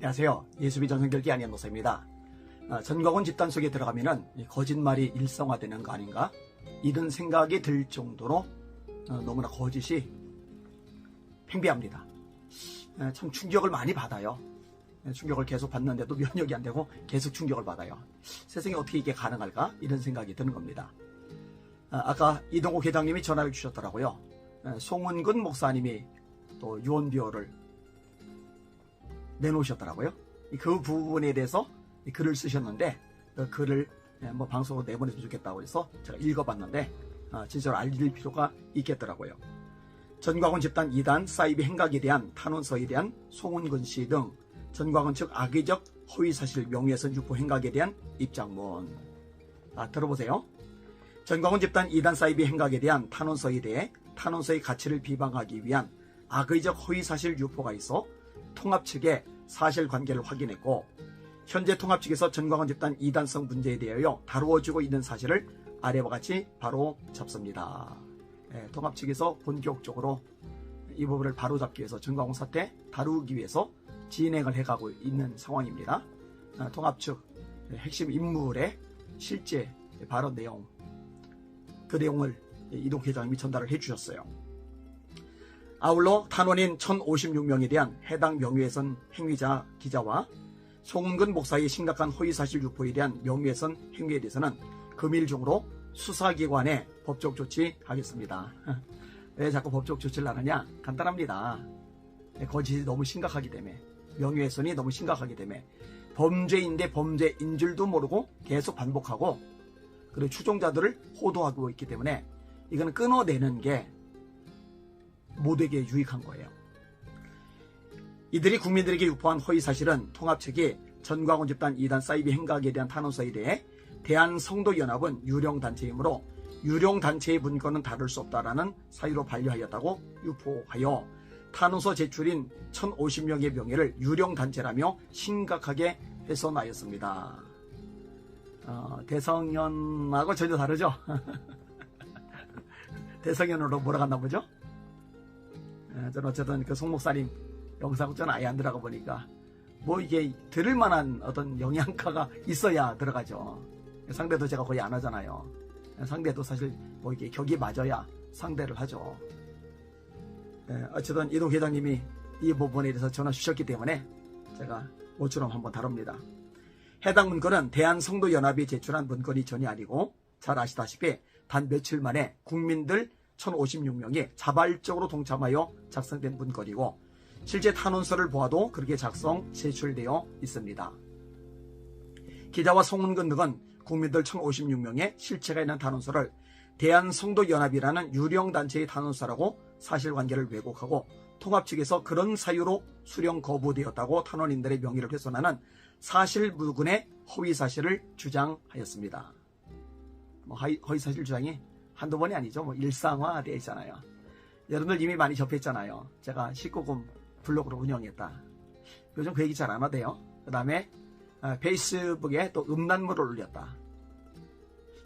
안녕하세요. 예수비 전성결기 안현노사입니다. 전광훈 집단 속에 들어가면은 거짓말이 일상화되는 거 아닌가? 이런 생각이 들 정도로 너무나 거짓이 팽배합니다. 참 충격을 많이 받아요. 충격을 계속 받는데도 면역이 안 되고 계속 충격을 받아요. 세상에 어떻게 이게 가능할까? 이런 생각이 드는 겁니다. 아까 이동욱 회장님이 전화를 주셨더라고요. 송은근 목사님이 또 유언비어를 내놓으셨더라고요. 그 부분에 대해서 글을 쓰셨는데 그 글을 방송으로 내보내면 좋겠다고 해서 제가 읽어봤는데 진짜로 알릴 필요가 있겠더라고요. 전광훈 집단 2단 사이비 행각에 대한 탄원서에 대한 송은근 씨 등 전광훈 측 악의적 허위사실 명예훼손 유포 행각에 대한 입장문. 들어보세요. 전광훈 집단 2단 사이비 행각에 대한 탄원서에 대해 탄원서의 가치를 비방하기 위한 악의적 허위사실 유포가 있어 통합 측에 사실관계를 확인했고 현재 통합 측에서 전광훈 집단 2단성 문제에 대하여 다루어지고 있는 사실을 아래와 같이 바로 잡습니다. 통합 측에서 본격적으로 이 부분을 바로잡기 위해서 전광훈 사태 다루기 위해서 진행을 해가고 있는 상황입니다. 통합 측 핵심 인물의 실제 발언 내용, 그 내용을 이동욱 회장님이 전달을 해주셨어요. 아울러 탄원인 1056명에 대한 해당 명예훼손 행위자 기자와 송은근 목사의 심각한 허위사실 유포에 대한 명예훼손 행위에 대해서는 금일 중으로 수사기관에 법적 조치하겠습니다. 왜 자꾸 법적 조치를 하느냐? 간단합니다. 거짓이 너무 심각하기 때문에, 명예훼손이 너무 심각하기 때문에 범죄인데 범죄인 줄도 모르고 계속 반복하고 그리고 추종자들을 호도하고 있기 때문에 이거는 끊어내는 게 모두에게 유익한 거예요. 이들이 국민들에게 유포한 허위사실은 통합 측이 전광훈 집단 2단 사이비 행각에 대한 탄원서에 대해 대한성도연합은 유령단체이므로 유령단체의 문건은 다룰 수 없다라는 사유로 반려하였다고 유포하여 탄원서 제출인 1050명의 명예를 유령단체라며 심각하게 훼손하였습니다. 대성연하고 전혀 다르죠? 대성연으로 몰아갔나 보죠? 저는 어쨌든 그 송 목사님 영상 저는 아예 안 들어가 보니까 이게 들을 만한 어떤 영양가가 있어야 들어가죠. 상대도 제가 거의 안 하잖아요. 상대도 사실 이게 격이 맞아야 상대를 하죠. 어쨌든 이동 회장님이 이 부분에 대해서 전화 주셨기 때문에 제가 모처럼 한번 다룹니다. 해당 문건은 대한성도연합이 제출한 문건이 전혀 아니고 잘 아시다시피 단 며칠 만에 국민들 1056명이 자발적으로 동참하여 작성된 문건이고 실제 탄원서를 보아도 그렇게 제출되어 있습니다. 기자와 송은근 등은 국민들 1056명의 실체가 있는 탄원서를 대한성도연합이라는 유령단체의 탄원서라고 사실관계를 왜곡하고 통합 측에서 그런 사유로 수령 거부되었다고 탄원인들의 명의를 훼손하는 사실무근의 허위사실을 주장하였습니다. 허위사실 주장이 한두 번이 아니죠. 일상화되어 있잖아요. 여러분들 이미 많이 접했잖아요. 제가 19금 블로그를 운영했다. 요즘 그 얘기 잘 안 하대요. 그 다음에 페이스북에 또 음란물을 올렸다.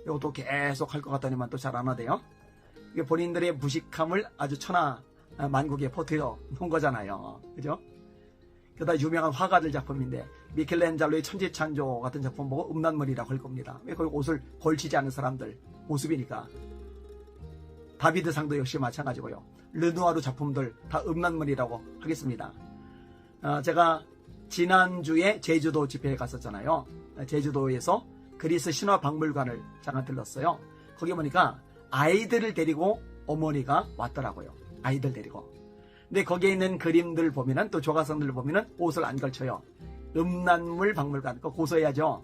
이것도 계속 할 것 같다니만 또 잘 안 하대요. 이게 본인들의 무식함을 아주 천하만국에 퍼뜨려 놓은 거잖아요. 그죠? 그다 유명한 화가들 작품인데 미켈란젤로의 천지창조 같은 작품 보고 음란물이라고 할 겁니다. 왜 거기 옷을 걸치지 않은 사람들 모습이니까. 다비드상도 역시 마찬가지고요. 르누아르 작품들 다 음란물이라고 하겠습니다. 제가 지난주에 제주도 집회에 갔었잖아요. 제주도에서 그리스 신화박물관을 잠깐 들렀어요. 거기 보니까 아이들을 데리고 어머니가 왔더라고요. 아이들 데리고. 근데 거기에 있는 그림들 보면은 또 조각상들 보면은 옷을 안 걸쳐요. 음란물 박물관. 그거 고소해야죠.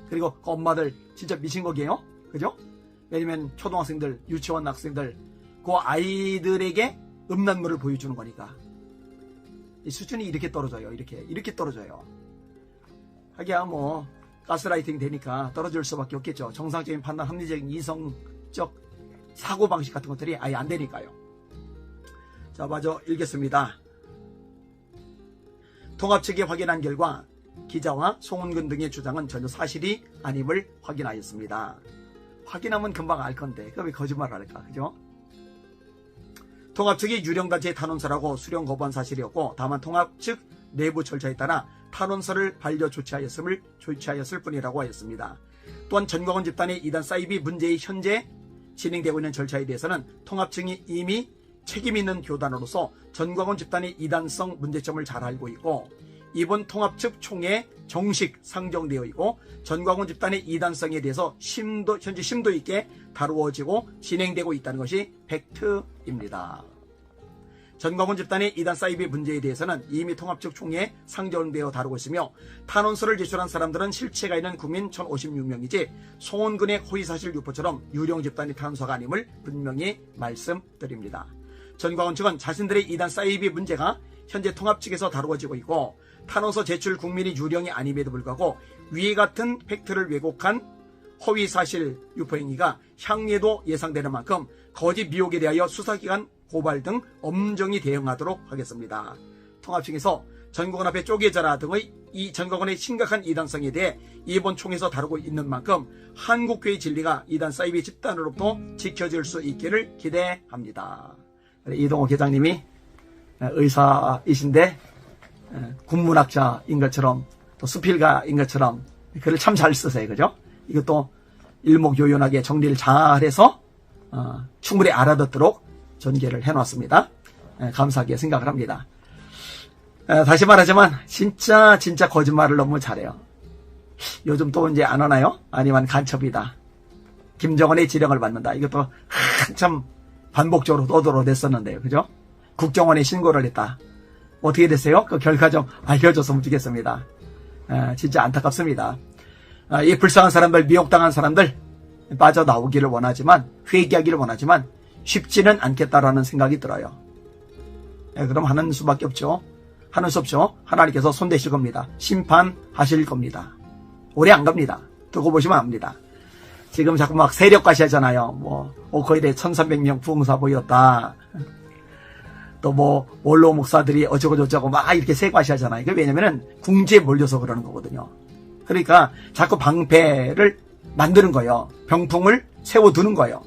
그리고 그 엄마들 진짜 미친 거기에요. 그죠? 왜냐면 초등학생들, 유치원 학생들, 그 아이들에게 음란물을 보여주는 거니까. 이 수준이 이렇게 떨어져요. 이렇게 떨어져요. 하기야 가스라이팅 되니까 떨어질 수밖에 없겠죠. 정상적인 판단, 합리적인 이성적 사고방식 같은 것들이 아예 안 되니까요. 자, 마저 읽겠습니다. 통합 측이 확인한 결과 기자와 송은근 등의 주장은 전혀 사실이 아님을 확인하였습니다. 확인하면 금방 알 건데 그왜 거짓말을 할까? 그죠? 통합 측이 유령단체의 탄원서라고 수령 거부한 사실이었고, 다만 통합 측 내부 절차에 따라 탄원서를 반려 조치하였을 뿐이라고 하였습니다. 또한 전광훈 집단의 이단 사이비 문제의 현재 진행되고 있는 절차에 대해서는 통합 측이 이미 책임 있는 교단으로서 전광훈 집단의 이단성 문제점을 잘 알고 있고, 이번 통합 측 총회에 정식 상정되어 있고, 전광훈 집단의 이단성에 대해서 현재 심도 있게 다루어지고 진행되고 있다는 것이 팩트입니다. 전광훈 집단의 이단 사이비 문제에 대해서는 이미 통합 측 총회에 상정되어 다루고 있으며, 탄원서를 제출한 사람들은 실체가 있는 국민 1056명이지 송원근의 허위사실 유포처럼 유령 집단의 탄원서가 아님을 분명히 말씀드립니다. 전광훈 측은 자신들의 이단 사이비 문제가 현재 통합 측에서 다루어지고 있고, 탄원서 제출 국민이 유령이 아님에도 불구하고 위에 같은 팩트를 왜곡한 허위사실 유포 행위가 향후에도 예상되는 만큼 거짓 미혹에 대하여 수사기관 고발 등 엄정히 대응하도록 하겠습니다. 통합 측에서 전광훈 앞에 쪼개져라 등의 이 전광훈의 심각한 이단성에 대해 이번 총에서 다루고 있는 만큼 한국교회 진리가 이단 사이비 집단으로부터 지켜질 수 있기를 기대합니다. 이동호 계장님이 의사이신데 군문학자인 것처럼 또 수필가인 것처럼 글을 참 잘 쓰세요. 그죠? 이것도 일목요연하게 정리를 잘해서 충분히 알아듣도록 전개를 해놨습니다. 감사하게 생각을 합니다. 다시 말하지만 진짜 거짓말을 너무 잘해요. 요즘 또 이제 안 하나요? 아니면 간첩이다. 김정은의 지령을 받는다. 이것도 한참 반복적으로 떠들어댔었는데요. 그죠? 국정원에 신고를 했다. 어떻게 됐어요? 그 결과 좀 알려줬으면 좋겠습니다. 진짜 안타깝습니다. 이 불쌍한 사람들, 미혹당한 사람들 빠져나오기를 원하지만, 회개하기를 원하지만 쉽지는 않겠다라는 생각이 들어요. 그럼 하는 수밖에 없죠. 하는 수 없죠. 하나님께서 손대실 겁니다. 심판하실 겁니다. 오래 안 갑니다. 두고 보시면 압니다. 지금 자꾸 막 세력과시하잖아요. 뭐 오코일에 1300명 부흥사 보였다. 또 뭐 원로 목사들이 어쩌고 저쩌고 막 이렇게 세과시하잖아요. 이게 왜냐면은 궁지에 몰려서 그러는 거거든요. 그러니까 자꾸 방패를 만드는 거예요. 병풍을 세워두는 거예요.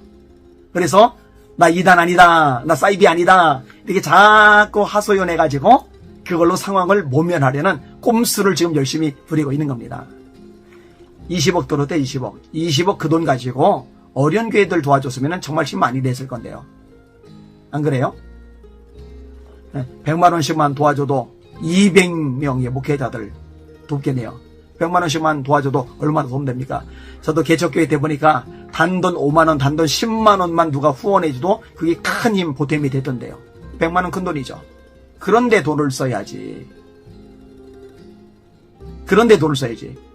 그래서 나 이단 아니다, 나 사이비 아니다, 이렇게 자꾸 하소연해가지고 그걸로 상황을 모면하려는 꼼수를 지금 열심히 부리고 있는 겁니다. 20억 들었대. 20억 그 돈 가지고 어려운 교회들 도와줬으면 정말 힘 많이 냈을 건데요. 안 그래요? 100만 원씩만 도와줘도 200명의 목회자들 돕겠네요. 100만 원씩만 도와줘도 얼마나 도움 됩니까? 저도 개척교회 때 보니까 단돈 5만 원, 단돈 10만 원만 누가 후원해줘도 그게 큰 힘 보탬이 되던데요. 100만 원 큰 돈이죠. 그런데 돈을 써야지.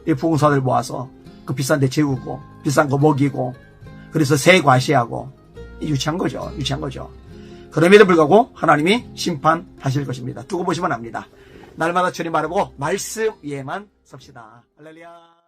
이 부흥사들 모아서 그 비싼 데 재우고 비싼 거 먹이고 그래서 세 과시하고 유치한 거죠. 그럼에도 불구하고 하나님이 심판하실 것입니다. 두고 보시면 압니다. 날마다 주님 바라보고 말씀 위에만 섭시다. 할렐루야.